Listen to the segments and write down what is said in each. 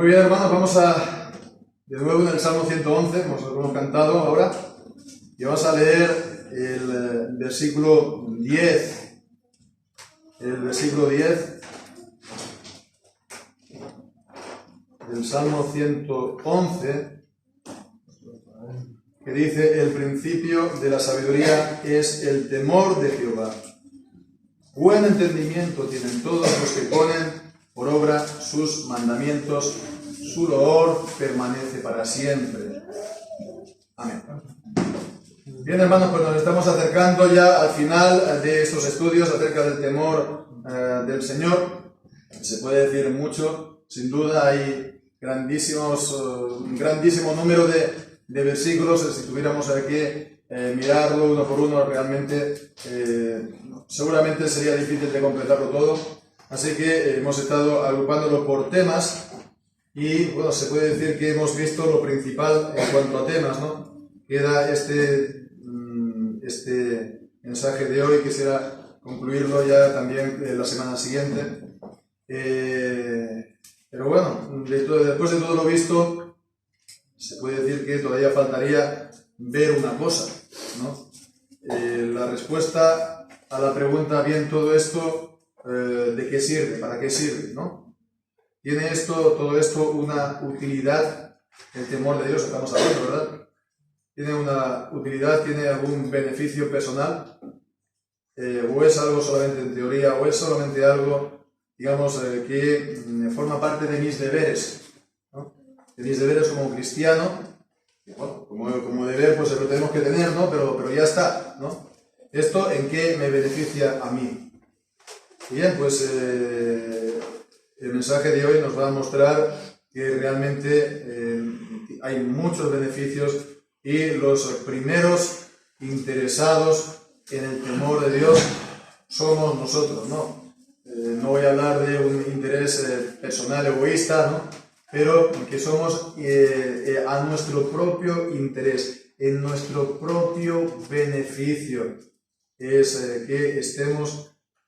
Muy bien, hermanos, vamos de nuevo en el Salmo 111, hemos cantado ahora, y vamos a leer el versículo 10. El versículo 10 del Salmo 111, que dice: el principio de la sabiduría es el temor de Jehová. Buen entendimiento tienen todos los que ponen por obra sus mandamientos, su loor permanece para siempre. Amén. Bien, hermanos, pues nos estamos acercando ya al final de estos estudios acerca del temor del Señor. Se puede decir mucho, sin duda hay un grandísimo número de versículos. Si tuviéramos que mirarlo uno por uno, realmente seguramente sería difícil de completarlo todo. Así que hemos estado agrupándolo por temas y, bueno, se puede decir que hemos visto lo principal en cuanto a temas, ¿no? Queda este mensaje de hoy, quisiera concluirlo ya también la semana siguiente. Pero bueno, después de todo lo visto, se puede decir que todavía faltaría ver una cosa, ¿no? La respuesta a la pregunta, bien, todo esto, ¿de qué sirve? ¿Para qué sirve? ¿No? ¿Tiene todo esto una utilidad? El temor de Dios, estamos hablando, ¿verdad? ¿Tiene una utilidad? ¿Tiene algún beneficio personal? ¿O es algo solamente en teoría? ¿O es solamente algo, digamos, que forma parte de mis deberes, ¿no? De mis deberes como cristiano. Bueno, como deber, pues lo tenemos que tener, ¿no? Pero ya está, ¿no? ¿Esto en qué me beneficia a mí? Bien, pues el mensaje de hoy nos va a mostrar que realmente hay muchos beneficios y los primeros interesados en el temor de Dios somos nosotros, ¿no? No voy a hablar de un interés personal, egoísta, ¿no? Pero que somos a nuestro propio interés, en nuestro propio beneficio, es que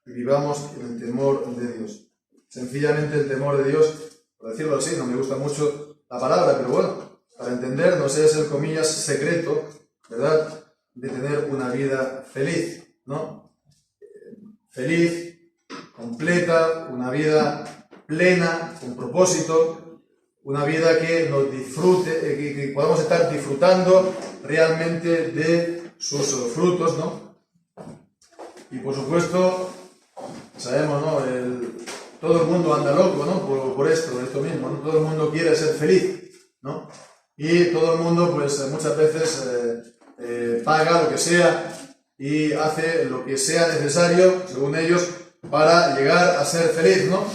vivamos en el temor de Dios. Sencillamente el temor de Dios, por decirlo así, no me gusta mucho la palabra, pero bueno, para entendernos es el, comillas, secreto, ¿verdad?, de tener una vida feliz, ¿no? Feliz, completa, una vida plena, con propósito, una vida que nos disfrute, que podamos estar disfrutando realmente de sus frutos, ¿no? Y por supuesto, sabemos, ¿no? Todo el mundo anda loco, ¿no? Por esto mismo, ¿no? Todo el mundo quiere ser feliz, ¿no? Y todo el mundo, pues muchas veces paga lo que sea y hace lo que sea necesario, según ellos, para llegar a ser feliz, ¿no?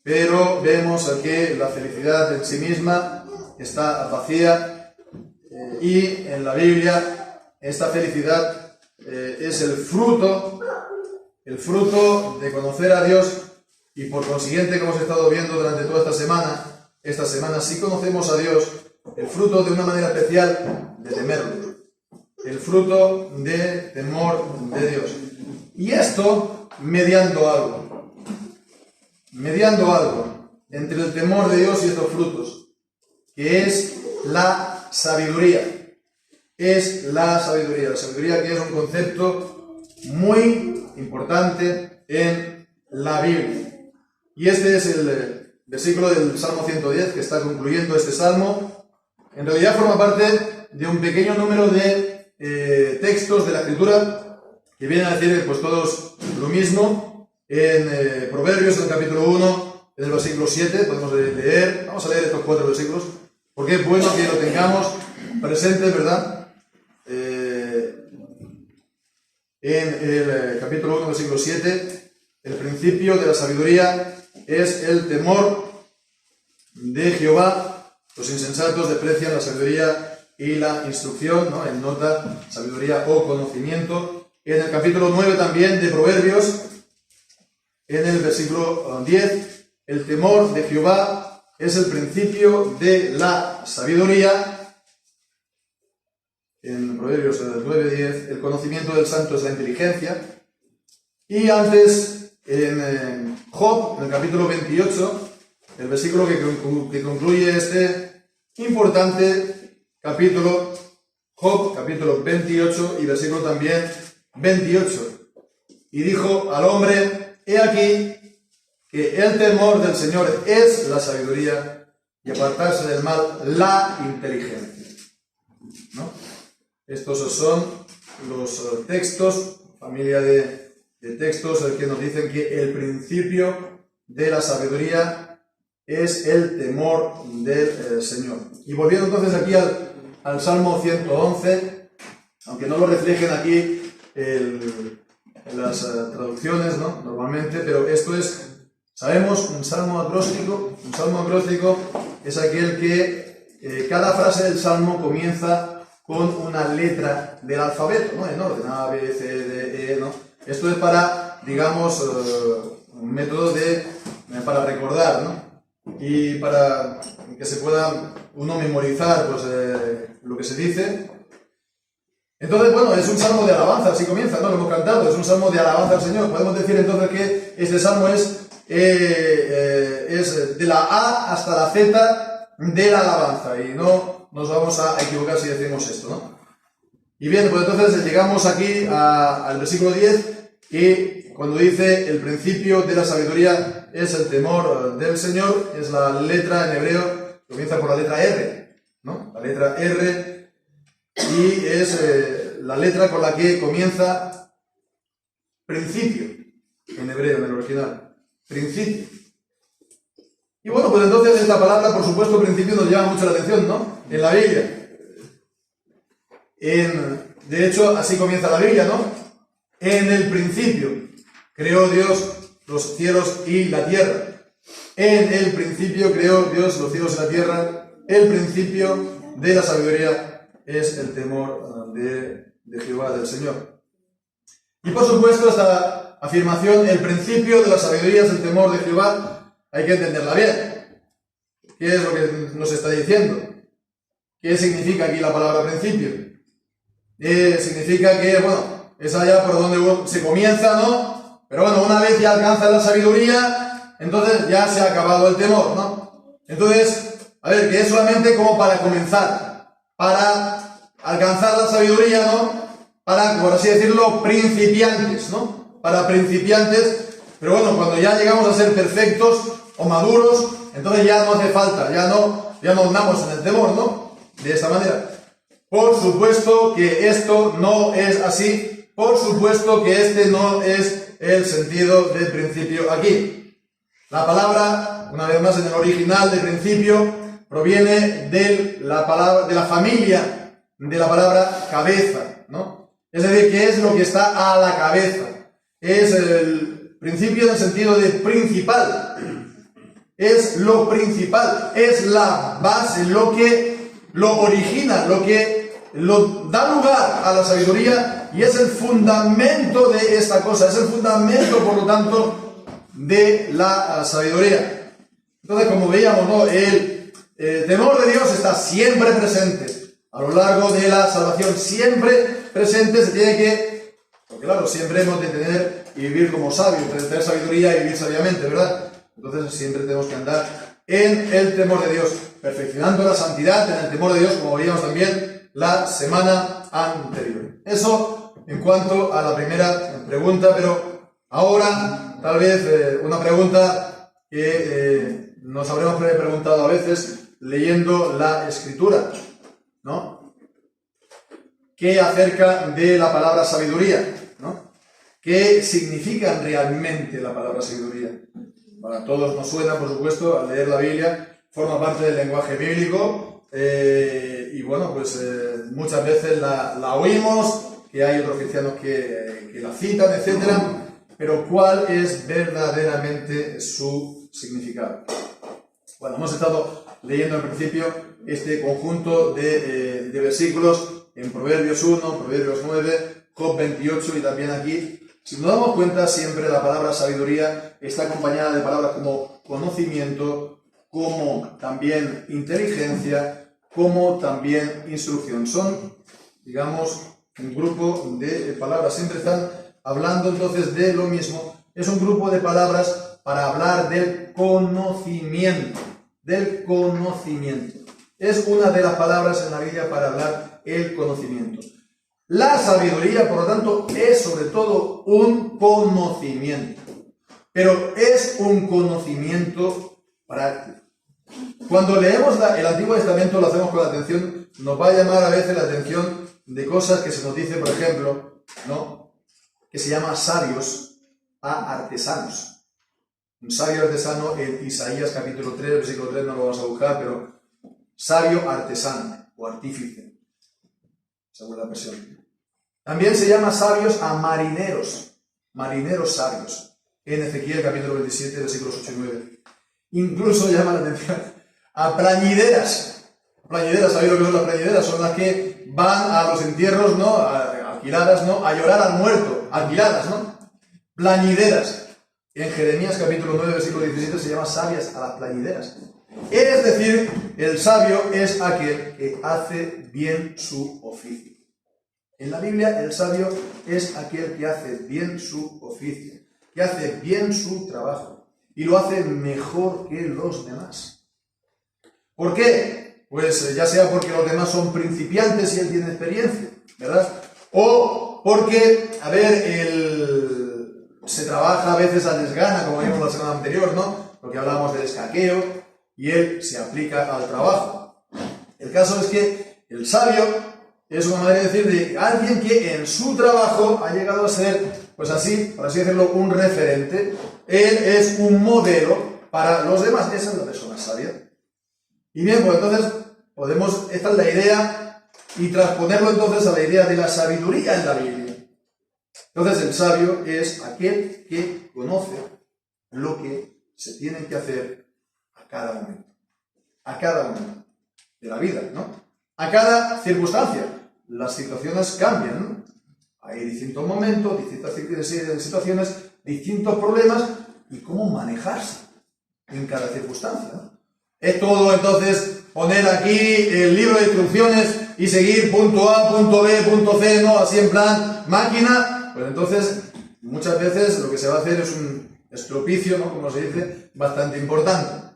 Pero vemos que la felicidad en sí misma está vacía y en la Biblia esta felicidad es el fruto de conocer a Dios, y por consiguiente, como hemos estado viendo durante toda esta semana sí conocemos a Dios, el fruto de una manera especial de temerlo, el fruto de temor de Dios. Y esto mediando algo entre el temor de Dios y estos frutos, que es la sabiduría. La sabiduría que es un concepto muy importante en la Biblia. Y este es el versículo del Salmo 110 que está concluyendo este salmo. En realidad forma parte de un pequeño número de textos de la Escritura que vienen a decir pues todos lo mismo. En Proverbios, en el capítulo 1, en el versículo 7, podemos leer, vamos a leer estos 4 versículos, porque es bueno que lo tengamos presente, ¿verdad? En el capítulo 1, versículo 7, el principio de la sabiduría es el temor de Jehová. Los insensatos desprecian la sabiduría y la instrucción, ¿no? En nota, sabiduría o conocimiento. En el capítulo 9 también de Proverbios, en el versículo 10, el temor de Jehová es el principio de la sabiduría. En Proverbios 9:10, el conocimiento del santo es la inteligencia. Y antes, en Job, en el capítulo 28, el versículo que concluye este importante capítulo, Job, capítulo 28 y versículo también 28. Y dijo al hombre: he aquí que el temor del Señor es la sabiduría, y apartarse del mal la inteligencia. ¿No? Estos son los textos, familia de textos, que nos dicen que el principio de la sabiduría es el temor del Señor. Y volviendo entonces aquí al Salmo 111, aunque no lo reflejen aquí en las traducciones, ¿no? Normalmente, pero esto es, sabemos, un salmo acróstico. Un salmo acróstico es aquel que cada frase del salmo comienza con una letra del alfabeto, ¿no? En orden, A, B, C, D, E, ¿no? Esto es para, digamos, un método para recordar, ¿no? Y para que se pueda uno memorizar, pues, lo que se dice. Entonces, bueno, es un salmo de alabanza, así comienza, ¿no? Lo hemos cantado, es un salmo de alabanza al Señor. Podemos decir entonces que este salmo es de la A hasta la Z de la alabanza, y no nos vamos a equivocar si decimos esto, ¿no? Y bien, pues entonces llegamos aquí al versículo 10, y cuando dice el principio de la sabiduría es el temor del Señor, es la letra en hebreo, comienza por la letra R, ¿no? La letra R, y es la letra con la que comienza principio, en hebreo, en el original, principio. Y bueno, pues entonces esta palabra, por supuesto, principio nos llama mucho la atención, ¿no? En la Biblia. De hecho, así comienza la Biblia, ¿no? En el principio creó Dios los cielos y la tierra. En el principio creó Dios los cielos y la tierra. El principio de la sabiduría es el temor de Jehová, del Señor. Y por supuesto, esta afirmación, el principio de la sabiduría es el temor de Jehová, hay que entenderla bien. ¿Qué es lo que nos está diciendo? ¿Qué significa aquí la palabra principio? Significa que, bueno, es allá por donde se comienza, ¿no? Pero bueno, una vez ya alcanza la sabiduría, entonces ya se ha acabado el temor, ¿no? Entonces, a ver, que es solamente como para comenzar, para alcanzar la sabiduría, ¿no? Para, por así decirlo, principiantes, ¿no? Para principiantes, pero bueno, cuando ya llegamos a ser perfectos o maduros, entonces ya no hace falta, ya no andamos en el temor, ¿no? De esta manera. Por supuesto que esto no es así, por supuesto que este no es el sentido del principio aquí. La palabra, una vez más en el original de principio, proviene de la familia de la palabra cabeza, ¿no? Es decir, que es lo que está a la cabeza. Es el principio en el sentido de principal. Es lo principal, es la base, lo que lo origina, lo que lo da lugar a la sabiduría, y es el fundamento de esta cosa, es el fundamento, por lo tanto, de la sabiduría. Entonces, como veíamos, ¿no? El temor de Dios está siempre presente a lo largo de la salvación, siempre presente. Se tiene que, porque claro, siempre hemos de tener y vivir como sabios, tener sabiduría y vivir sabiamente, ¿verdad? Entonces siempre tenemos que andar en el temor de Dios, perfeccionando la santidad en el temor de Dios, como veíamos también la semana anterior. Eso en cuanto a la primera pregunta, pero ahora tal vez una pregunta que nos habremos preguntado a veces leyendo la Escritura, ¿no? ¿Qué acerca de la palabra sabiduría, ¿no? ¿Qué significa realmente la palabra sabiduría? Para todos nos suena, por supuesto, al leer la Biblia, forma parte del lenguaje bíblico, y bueno, pues muchas veces la oímos, que hay otros cristianos que la citan, etcétera, pero ¿cuál es verdaderamente su significado? Bueno, hemos estado leyendo al principio este conjunto de versículos en Proverbios 1, Proverbios 9, Job 28 y también aquí. Si nos damos cuenta, siempre la palabra sabiduría está acompañada de palabras como conocimiento, como también inteligencia, como también instrucción. Son, digamos, un grupo de palabras. Siempre están hablando entonces de lo mismo. Es un grupo de palabras para hablar del conocimiento. Del conocimiento. Es una de las palabras en la Biblia para hablar el conocimiento. La sabiduría, por lo tanto, es sobre todo un conocimiento. Pero es un conocimiento práctico. Cuando leemos el Antiguo Testamento lo hacemos con atención, nos va a llamar a veces la atención de cosas que se nos dice, por ejemplo, ¿no?, que se llama sabios a artesanos. Un sabio artesano en Isaías capítulo 3, versículo 3, no lo vamos a buscar, pero sabio artesano o artífice, según la versión. También se llama sabios a marineros, marineros sabios, en Ezequiel capítulo 27, versículos 8 y 9. Incluso llama la atención a plañideras. Plañideras, ¿sabéis lo que son las plañideras? Son las que van a los entierros, ¿no?, alquiladas, ¿no?, a llorar al muerto, alquiladas, ¿no? Plañideras. En Jeremías capítulo 9, versículo 17 se llama sabias a las plañideras. Es decir, el sabio es aquel que hace bien su oficio. En la Biblia, el sabio es aquel que hace bien su oficio, que hace bien su trabajo y lo hace mejor que los demás. ¿Por qué? Pues ya sea porque los demás son principiantes y él tiene experiencia, ¿verdad? O porque, a ver, se trabaja a veces a desgana, como vimos la semana anterior, ¿no? Lo que hablábamos del escaqueo, y él se aplica al trabajo. El caso es que el sabio es una manera de decir de alguien que en su trabajo ha llegado a ser, pues así, por así decirlo, un referente. Él es un modelo para los demás. Esa es la persona sabia. Y bien, pues entonces esta es la idea, y transponerlo entonces a la idea de la sabiduría en la Biblia. Entonces el sabio es aquel que conoce lo que se tiene que hacer a cada momento de la vida, ¿no? A cada circunstancia. Las situaciones cambian, ¿no? Hay distintos momentos, distintas situaciones, distintos problemas, y cómo manejarse en cada circunstancia, ¿no? Es todo entonces poner aquí el libro de instrucciones y seguir punto A, punto B, punto C, ¿no?, así en plan máquina. Pues entonces, muchas veces lo que se va a hacer es un estropicio, ¿no?, como se dice, bastante importante.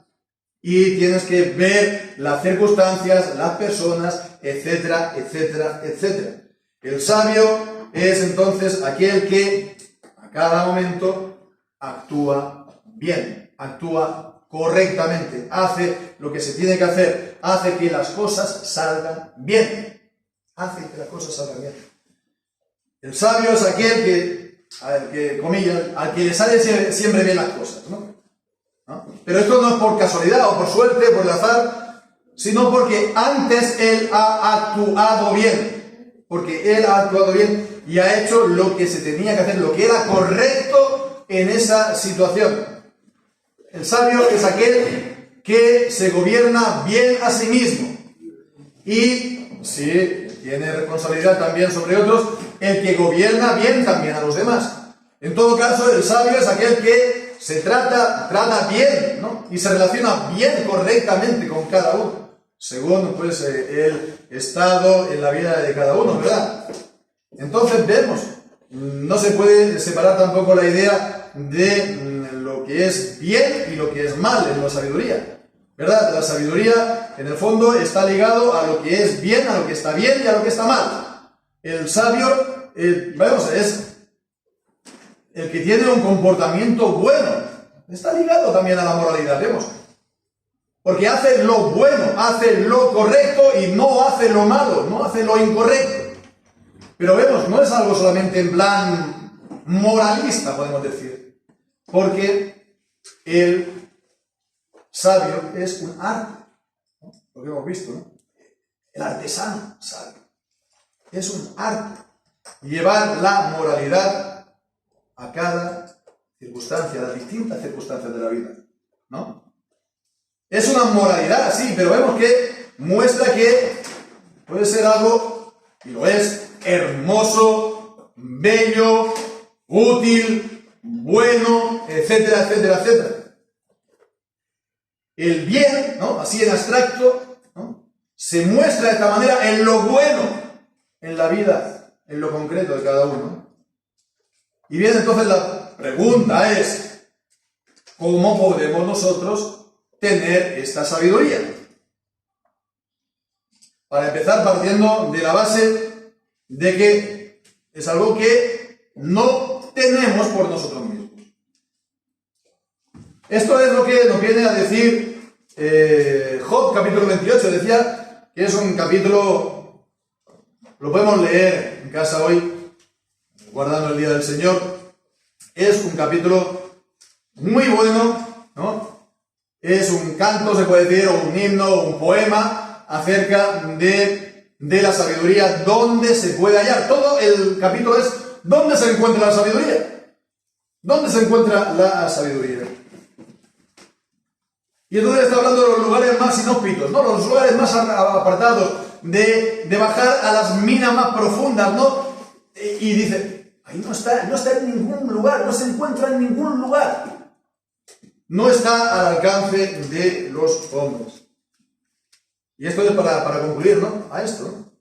Y tienes que ver las circunstancias, las personas, etcétera, etcétera, etcétera. El sabio es entonces aquel que a cada momento actúa bien, actúa correctamente, hace lo que se tiene que hacer, hace que las cosas salgan bien. Hace que las cosas salgan bien. El sabio es aquel comillas, al que le sale siempre bien las cosas, ¿no? Pero esto no es por casualidad o por suerte, por el azar, sino porque antes él ha actuado bien. Porque él ha actuado bien y ha hecho lo que se tenía que hacer, lo que era correcto en esa situación. El sabio es aquel que se gobierna bien a sí mismo. Y si tiene responsabilidad también sobre otros, el que gobierna bien también a los demás. En todo caso, el sabio es aquel que se trata bien, ¿no?, y se relaciona bien, correctamente con cada uno, según pues el estado en la vida de cada uno, ¿verdad? Entonces vemos, no se puede separar tampoco la idea de lo que es bien y lo que es mal en la sabiduría, ¿verdad? La sabiduría, en el fondo, está ligado a lo que es bien, a lo que está bien y a lo que está mal. El sabio, es el que tiene un comportamiento bueno. Está ligado también a la moralidad, vemos. Porque hace lo bueno, hace lo correcto y no hace lo malo, no hace lo incorrecto. Pero vemos, no es algo solamente en plan moralista, podemos decir. Porque el sabio es un arte, ¿no?, lo que hemos visto, ¿no? El artesano sabio es un arte. Llevar la moralidad a cada circunstancia, a las distintas circunstancias de la vida, ¿no? Es una moralidad, sí, pero vemos que muestra que puede ser algo, y lo es, hermoso, bello, útil, bueno, etcétera, etcétera, etcétera. El bien, ¿no?, así en abstracto, ¿no?, se muestra de esta manera en lo bueno, en la vida, en lo concreto de cada uno. Y bien, entonces la pregunta es, ¿cómo podemos nosotros tener esta sabiduría? Para empezar, partiendo de la base de que es algo que no tenemos por nosotros mismos. Esto es lo que nos viene a decir Job, capítulo 28. Decía que es un capítulo, lo podemos leer en casa hoy, guardando el día del Señor. Es un capítulo muy bueno, ¿no? Es un canto, se puede decir, o un himno, o un poema acerca de la sabiduría, dónde se puede hallar. Todo el capítulo es dónde se encuentra la sabiduría. ¿Dónde se encuentra la sabiduría? Y entonces está hablando de los lugares más inhóspitos, ¿no? Los lugares más apartados, de bajar a las minas más profundas, ¿no? Y dice, ahí no está en ningún lugar, no se encuentra en ningún lugar. No está al alcance de los hombres. Y esto es para concluir, ¿no? A esto, ¿no?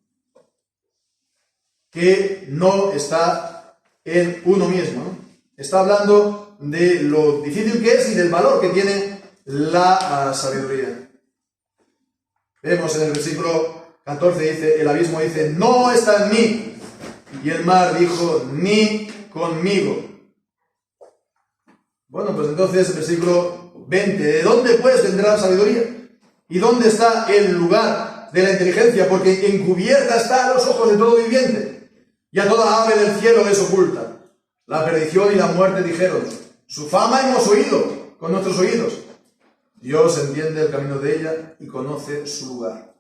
Que no está en uno mismo, ¿no? Está hablando de lo difícil que es y del valor que tiene la sabiduría. Vemos en el versículo 14, dice, el abismo dice, no está en mí. Y el mar dijo, ni conmigo. Bueno, pues entonces el versículo 20, ¿de dónde pues vendrá la sabiduría? ¿Y dónde está el lugar de la inteligencia? Porque encubierta está a los ojos de todo viviente, y a toda ave del cielo es oculta. La perdición y la muerte dijeron, su fama hemos oído con nuestros oídos. Dios entiende el camino de ella y conoce su lugar.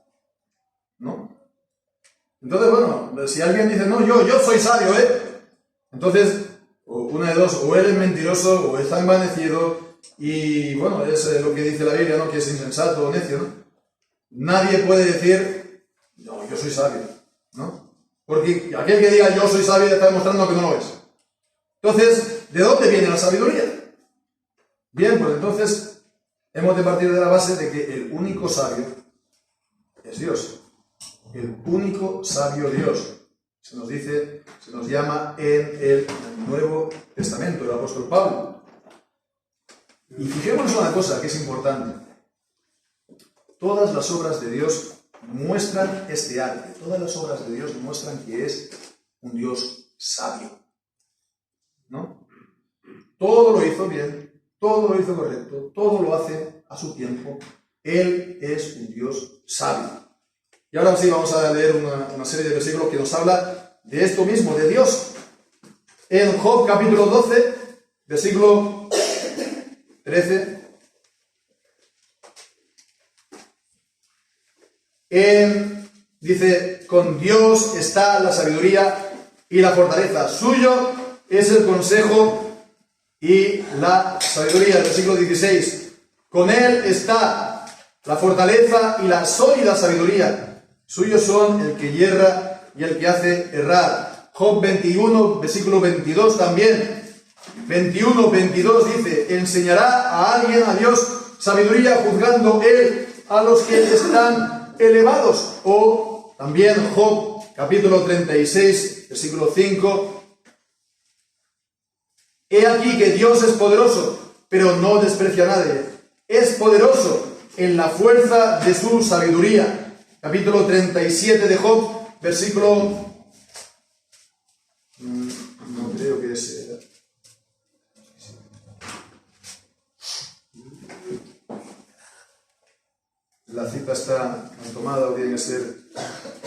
¿No? Entonces, bueno, si alguien dice, no, yo soy sabio, entonces, una de dos, o él es mentiroso, o está envanecido, y bueno, es lo que dice la Biblia, ¿no? Que es insensato o necio, ¿no? Nadie puede decir, no, yo soy sabio, ¿no? Porque aquel que diga yo soy sabio está demostrando que no lo es. Entonces, ¿de dónde viene la sabiduría? Bien, pues entonces hemos de partir de la base de que el único sabio es Dios. El único sabio Dios. Se nos dice, se nos llama en el Nuevo Testamento, el apóstol Pablo. Y fijémonos una cosa que es importante. Todas las obras de Dios muestran este arte. Todas las obras de Dios muestran que es un Dios sabio. ¿No? Todo lo hizo bien, todo lo hizo correcto, todo lo hace a su tiempo. Él es un Dios sabio. Y ahora sí vamos a leer una serie de versículos que nos habla de esto mismo, de Dios. En Job capítulo 12, versículo 13. Dice, con Dios está la sabiduría y la fortaleza. Suyo es el consejo y la sabiduría. El versículo 16. Con Él está la fortaleza y la sólida sabiduría. Suyos son el que yerra y el que hace errar. Job 21, versículo 22 también. 21, 22 dice, enseñará a alguien a Dios sabiduría juzgando Él a los que están elevados. O también Job capítulo 36, versículo 5. He aquí que Dios es poderoso, pero no desprecia a nadie. Es poderoso en la fuerza de su sabiduría. Capítulo 37 de Job, versículo... No creo que es... La cita está mal tomada, o tiene que ser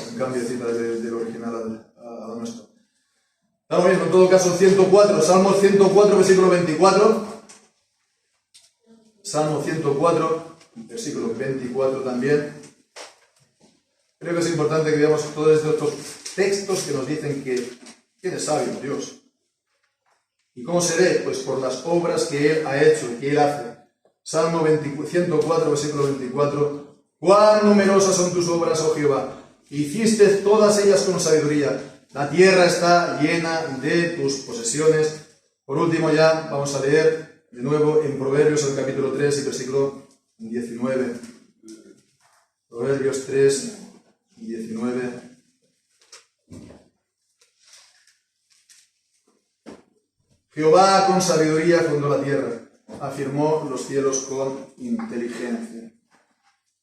un cambio de cita del original a lo nuestro. Da lo mismo, en todo caso, 104, Salmo 104, versículo 24. Salmo 104, versículo 24 también. Creo que es importante que veamos todos estos textos que nos dicen que ¿quién es sabio? Dios. ¿Y cómo se ve? Pues por las obras que Él ha hecho y que Él hace. Salmo 104, versículo 24. Cuán numerosas son tus obras, oh Jehová. Hiciste todas ellas con sabiduría. La tierra está llena de tus posesiones. Por último ya vamos a leer de nuevo en Proverbios el capítulo 3 y versículo 19. Proverbios 3 y 19. Jehová con sabiduría fundó la tierra, afirmó los cielos con inteligencia.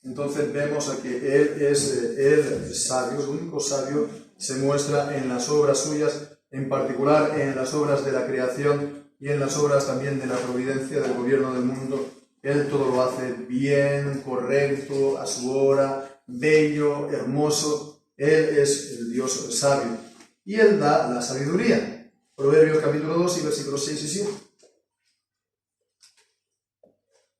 Entonces vemos a que Él es el sabio, el único sabio, se muestra en las obras suyas, en particular en las obras de la creación y en las obras también de la providencia, del gobierno del mundo. Él todo lo hace bien, correcto, a su hora, bello, hermoso. Él es el Dios sabio. Y Él da la sabiduría. Proverbios capítulo 2 y versículos 6 y 7.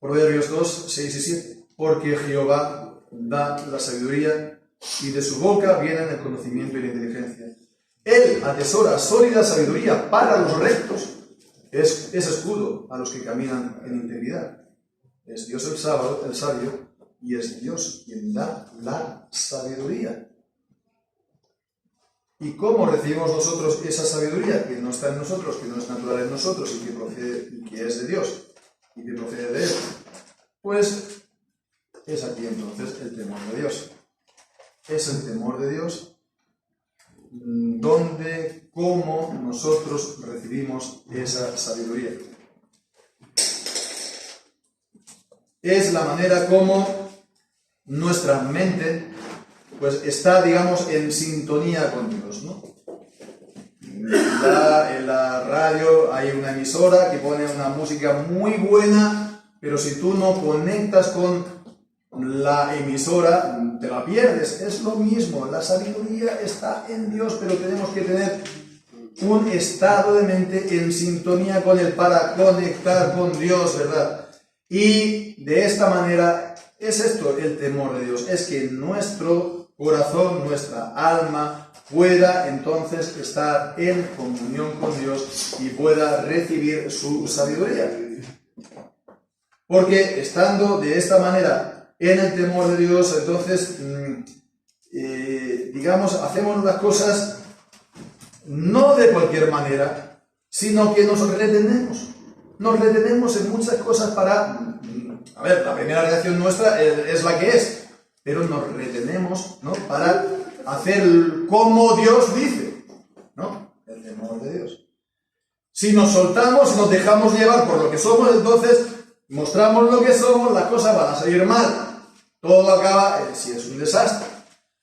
Proverbios 2, 6 y 7. Porque Jehová da la sabiduría y de su boca vienen el conocimiento y la inteligencia. Él atesora sólida sabiduría para los rectos. Es escudo a los que caminan en integridad. Es Dios el sabio y es Dios quien da la sabiduría. ¿Y cómo recibimos nosotros esa sabiduría que no está en nosotros, que no es natural en nosotros y que es de Dios y que procede de Él? Pues es aquí entonces el temor de Dios. Es el temor de Dios donde, cómo nosotros recibimos esa sabiduría. Es la manera como nuestra mente pues está, digamos, en sintonía con Dios, ¿no? En la radio hay una emisora que pone una música muy buena, pero si tú no conectas con la emisora, te la pierdes. Es lo mismo, la sabiduría está en Dios, pero tenemos que tener un estado de mente en sintonía con Él para conectar con Dios, ¿verdad? Y de esta manera es esto el temor de Dios, es que nuestro corazón, nuestra alma pueda entonces estar en comunión con Dios y pueda recibir su sabiduría. Porque estando de esta manera en el temor de Dios, entonces, digamos, hacemos las cosas no de cualquier manera, sino que nos retenemos. Nos retenemos en muchas cosas para... A ver, la primera reacción nuestra es la que es, pero nos retenemos, ¿no?, para hacer como Dios dice, ¿no? El temor de Dios. Si nos soltamos, si nos dejamos llevar por lo que somos, entonces mostramos lo que somos, las cosas van a salir mal. Todo acaba, si es un desastre.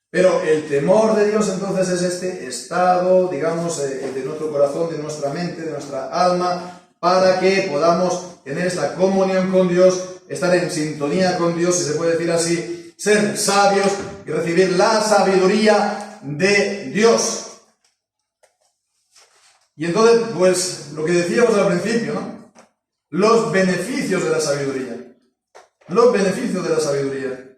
Pero el temor de Dios entonces es este estado, digamos, de nuestro corazón, de nuestra mente, de nuestra alma, para que podamos tener esta comunión con Dios, estar en sintonía con Dios, si se puede decir así, ser sabios y recibir la sabiduría de Dios. Y entonces, pues, lo que decíamos al principio, ¿no? Los beneficios de la sabiduría. Los beneficios de la sabiduría.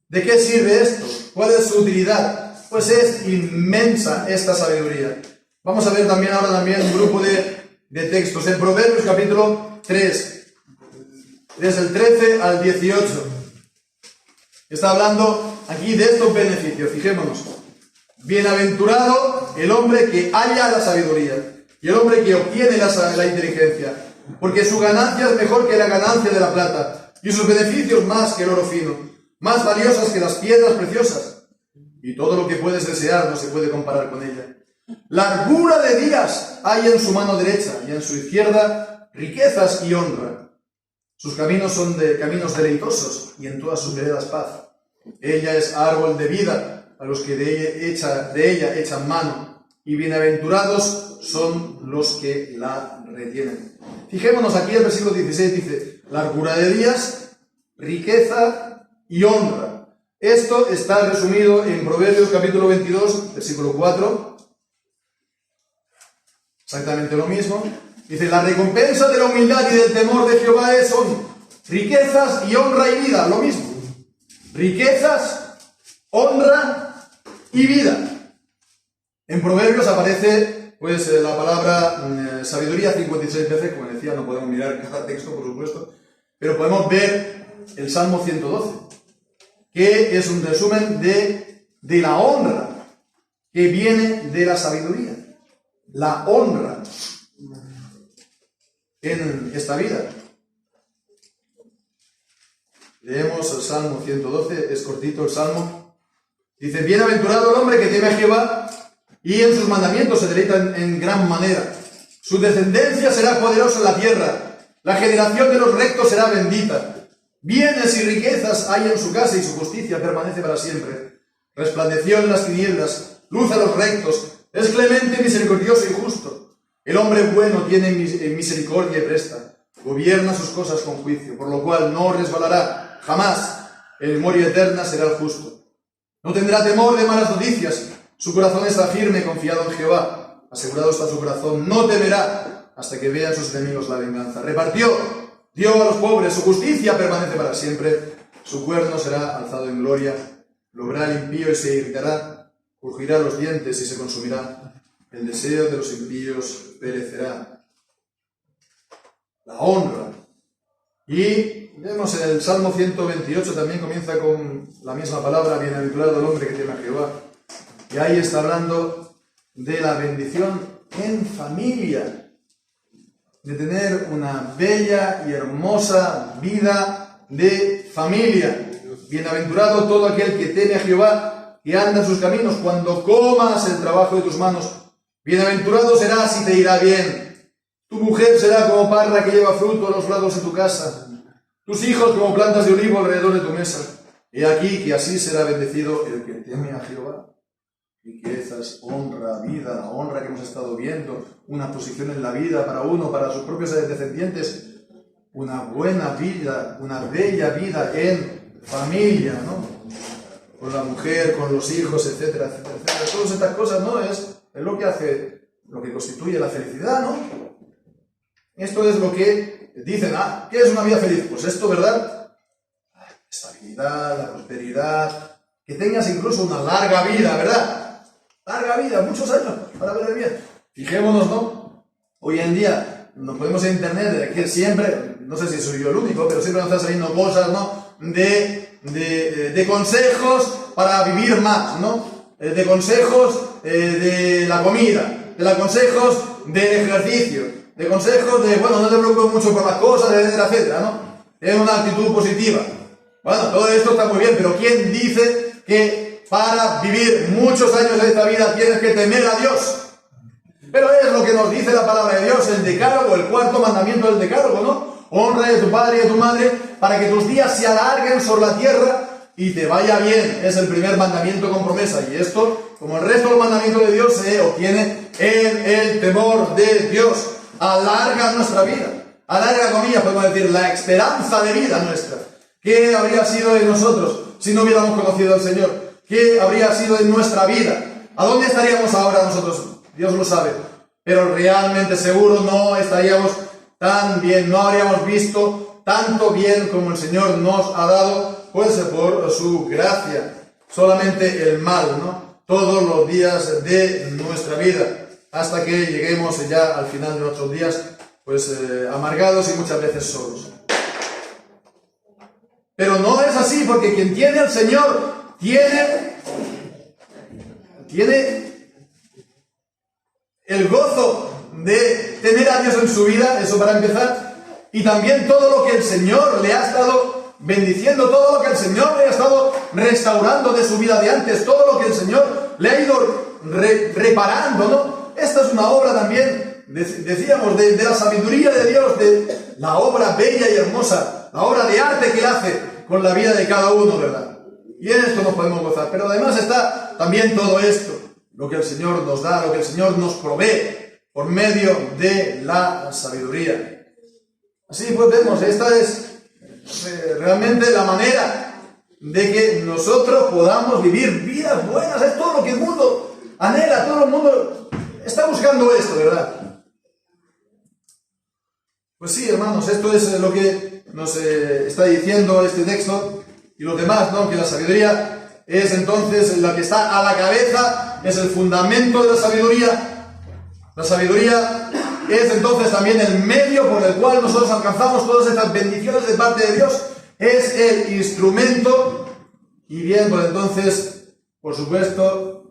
¿De qué sirve esto? ¿Cuál es su utilidad? Pues es inmensa esta sabiduría. Vamos a ver también ahora un grupo de textos. En Proverbios capítulo 3, desde el 13 al 18. Está hablando aquí de estos beneficios. Fijémonos. Bienaventurado el hombre que halla la sabiduría y el hombre que obtiene la inteligencia, porque su ganancia es mejor que la ganancia de la plata y sus beneficios más que el oro fino, más valiosas que las piedras preciosas. Y todo lo que puedes desear no se puede comparar con ella. Largura de días hay en su mano derecha y en su izquierda riquezas y honra. Sus caminos son de caminos deleitosos y en todas sus veredas paz. Ella es árbol de vida a los que de ella echan mano, y bienaventurados son los que la retienen. Fijémonos aquí el versículo 16 dice, largura de días, riqueza y honra. Esto está resumido en Proverbios capítulo 22, versículo 4. Exactamente lo mismo. Dice, la recompensa de la humildad y del temor de Jehová son riquezas y honra y vida. Lo mismo. Riquezas, honra y vida. En Proverbios aparece pues la palabra sabiduría 56 veces, como decía, no podemos mirar cada texto, por supuesto, pero podemos ver el Salmo 112, que es un resumen de la honra que viene de la sabiduría. La honra en esta vida. Leemos el Salmo 112, es cortito el Salmo. Dice, bienaventurado el hombre que teme a Jehová y en sus mandamientos se deleita en gran manera. Su descendencia será poderosa en la tierra La generación de los rectos será bendita. Bienes y riquezas hay en su casa y su justicia permanece para siempre. Resplandeció en las tinieblas, luz a los rectos, es clemente, misericordioso y justo. El hombre bueno tiene misericordia y presta, gobierna sus cosas con juicio, por lo cual no resbalará jamás. En memoria eterna será el justo. No tendrá temor de malas noticias, su corazón está firme, confiado en Jehová. Asegurado está su corazón, no temerá hasta que vean sus enemigos la venganza. Repartió, dio a los pobres, su justicia permanece para siempre, su cuerno será alzado en gloria. Lo verá el impío y se irritará, crujirá los dientes y se consumirá. El deseo de los impíos perecerá. La honra. Y vemos en el Salmo 128 también comienza con la misma palabra, bienaventurado el hombre que teme a Jehová. Y ahí está hablando de la bendición en familia, de tener una bella y hermosa vida de familia. Bienaventurado todo aquel que teme a Jehová, que anda en sus caminos, cuando comas el trabajo de tus manos. Bienaventurado serás y te irá bien. Tu mujer será como parra que lleva fruto a los lados de tu casa, tus hijos como plantas de olivo alrededor de tu mesa. He aquí que así será bendecido el que teme a Jehová. Riquezas, honra, vida, la honra que hemos estado viendo, una posición en la vida para uno, para sus propios descendientes, una buena vida, una bella vida en familia, ¿no? Con la mujer, con los hijos, etcétera, etcétera, etcétera. Todas estas cosas, ¿no? Es lo que hace, lo que constituye la felicidad, ¿no? Esto es lo que dicen, ¿qué es una vida feliz? Pues esto, ¿verdad? La estabilidad, la prosperidad, que tengas incluso una larga vida, ¿verdad? Larga vida, muchos años para ver bien. Fijémonos, ¿no? Hoy en día nos ponemos en internet que siempre, no sé si soy yo el único, pero siempre nos están saliendo cosas, ¿no? De consejos para vivir más, ¿no? De consejos de la comida, de consejos del ejercicio, de consejos de, bueno, no te preocupes mucho por las cosas, etcétera, etcétera, ¿no? Es una actitud positiva. Bueno, todo esto está muy bien, pero ¿quién dice que para vivir muchos años de esta vida tienes que temer a Dios? Pero es lo que nos dice la palabra de Dios, el decálogo, el cuarto mandamiento del decálogo, ¿no? Honra a tu padre y a tu madre para que tus días se alarguen sobre la tierra y te vaya bien. Es el primer mandamiento con promesa. Y esto, como el resto del mandamiento de Dios, se obtiene en el temor de Dios. Alarga nuestra vida. Alarga, comillas, podemos decir, la esperanza de vida nuestra. ¿Qué habría sido de nosotros si no hubiéramos conocido al Señor? ¿Qué habría sido de nuestra vida? ¿A dónde estaríamos ahora nosotros? Dios lo sabe. Pero realmente seguro no estaríamos tan bien, no habríamos visto tanto bien como el Señor nos ha dado, pues por su gracia. Solamente el mal, ¿no? Todos los días de nuestra vida, hasta que lleguemos ya al final de nuestros días, pues amargados y muchas veces solos. Pero no es así, porque quien tiene al Señor tiene el gozo de tener a Dios en su vida, eso para empezar, y también todo lo que el Señor le ha estado bendiciendo, todo lo que el Señor le ha estado restaurando de su vida de antes, todo lo que el Señor le ha ido reparando, ¿no? Esta es una obra también, decíamos, de la sabiduría de Dios, de la obra bella y hermosa, la obra de arte que Él hace con la vida de cada uno, ¿verdad? Y en esto nos podemos gozar. Pero además está también todo esto, lo que el Señor nos da, lo que el Señor nos provee por medio de la sabiduría. Así pues vemos, esta es realmente la manera de que nosotros podamos vivir vidas buenas. Es todo lo que el mundo anhela, todo el mundo está buscando esto, ¿verdad? Pues sí, hermanos, esto es lo que nos está diciendo este texto y los demás, ¿no? Que la sabiduría es entonces la que está a la cabeza, es el fundamento de la sabiduría. La sabiduría es entonces también el medio por el cual nosotros alcanzamos todas estas bendiciones de parte de Dios. Es el instrumento y bien, pues entonces, por supuesto,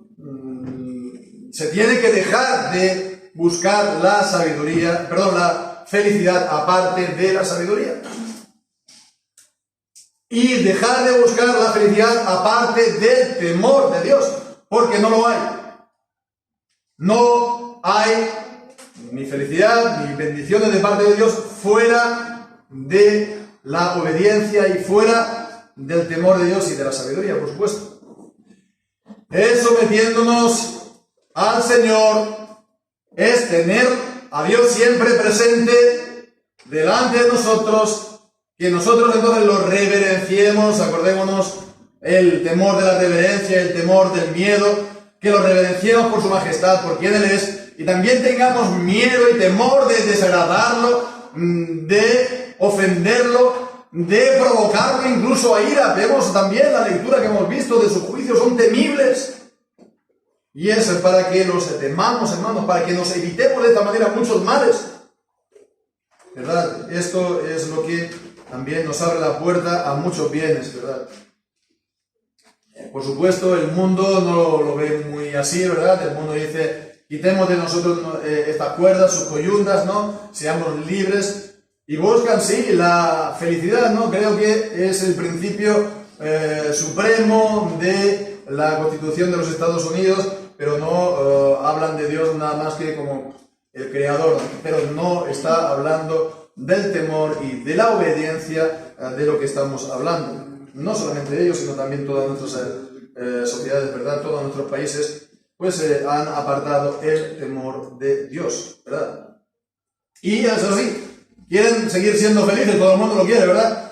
se tiene que dejar de buscar la sabiduría, la felicidad aparte de la sabiduría. Y dejar de buscar la felicidad aparte del temor de Dios, porque no lo hay. No hay ni felicidad, ni bendiciones de parte de Dios fuera de la obediencia y fuera del temor de Dios y de la sabiduría, por supuesto. Es sometiéndonos al Señor, es tener a Dios siempre presente delante de nosotros, que nosotros entonces lo reverenciemos, acordémonos, el temor de la reverencia, el temor del miedo, que lo reverenciemos por su majestad, por quien Él es, y también tengamos miedo y temor de desagradarlo, de ofenderlo, de provocarlo incluso a ira. Vemos también la lectura que hemos visto de sus juicios, son temibles. Y es para que los temamos, hermanos, para que nos evitemos de esta manera muchos males. ¿Verdad? Esto es lo que también nos abre la puerta a muchos bienes, ¿verdad? Por supuesto, el mundo no lo ve muy así, ¿verdad? El mundo dice, quitemos de nosotros estas cuerdas, sus coyundas, ¿no? Seamos libres. Y buscan, sí, la felicidad, ¿no? Creo que es el principio supremo de la Constitución de los Estados Unidos, pero no hablan de Dios nada más que como el Creador, pero no está hablando del temor y de la obediencia de lo que estamos hablando. No solamente ellos, sino también todas nuestras sociedades, ¿verdad? Todos nuestros países, pues han apartado el temor de Dios, ¿verdad? Y eso sí, quieren seguir siendo felices, todo el mundo lo quiere, ¿verdad?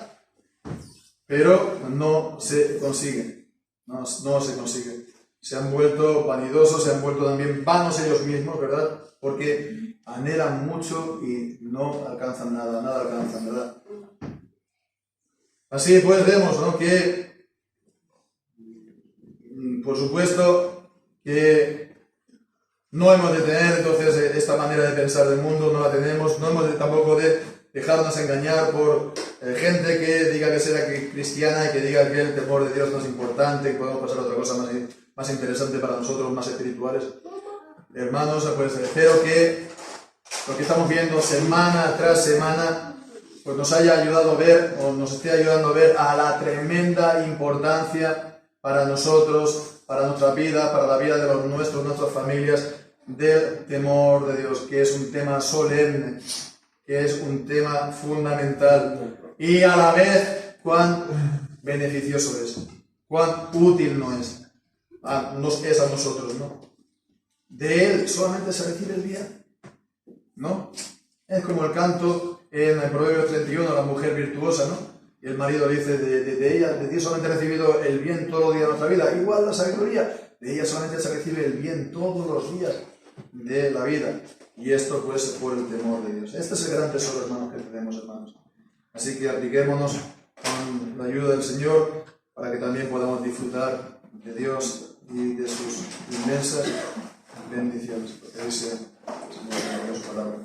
Pero no se consigue, no se consigue. Se han vuelto vanidosos, se han vuelto también vanos ellos mismos, ¿verdad? Porque anhelan mucho y no alcanzan nada alcanzan, ¿verdad? Así pues vemos, ¿no? Que, por supuesto, que no hemos de tener entonces esta manera de pensar del mundo, no la tenemos, no hemos tampoco de dejarnos engañar por gente que diga que será cristiana y que diga que el temor de Dios no es importante, que podemos pasar a otra cosa más interesante para nosotros, más espirituales. Hermanos, pues espero que lo que estamos viendo semana tras semana pues nos haya ayudado a ver, o nos esté ayudando a ver a la tremenda importancia para nosotros, para nuestra vida, para la vida de nuestras familias, del temor de Dios, que es un tema solemne, que es un tema fundamental, y a la vez cuán beneficioso es, cuán útil nos es a nosotros, ¿no? De Él solamente se recibe el bien, ¿no? Es como el canto en el Proverbio 31, la mujer virtuosa, ¿no? Y el marido dice, de ella, de ti solamente he recibido el bien todos los días de nuestra vida. Igual la sabiduría, de ella solamente se recibe el bien todos los días de la vida. Y esto pues por el temor de Dios. Este es el gran tesoro, hermanos, que tenemos, hermanos. Así que apliquémonos con la ayuda del Señor para que también podamos disfrutar de Dios y de sus inmensas bendiciones. Porque dice el Señor en su palabra.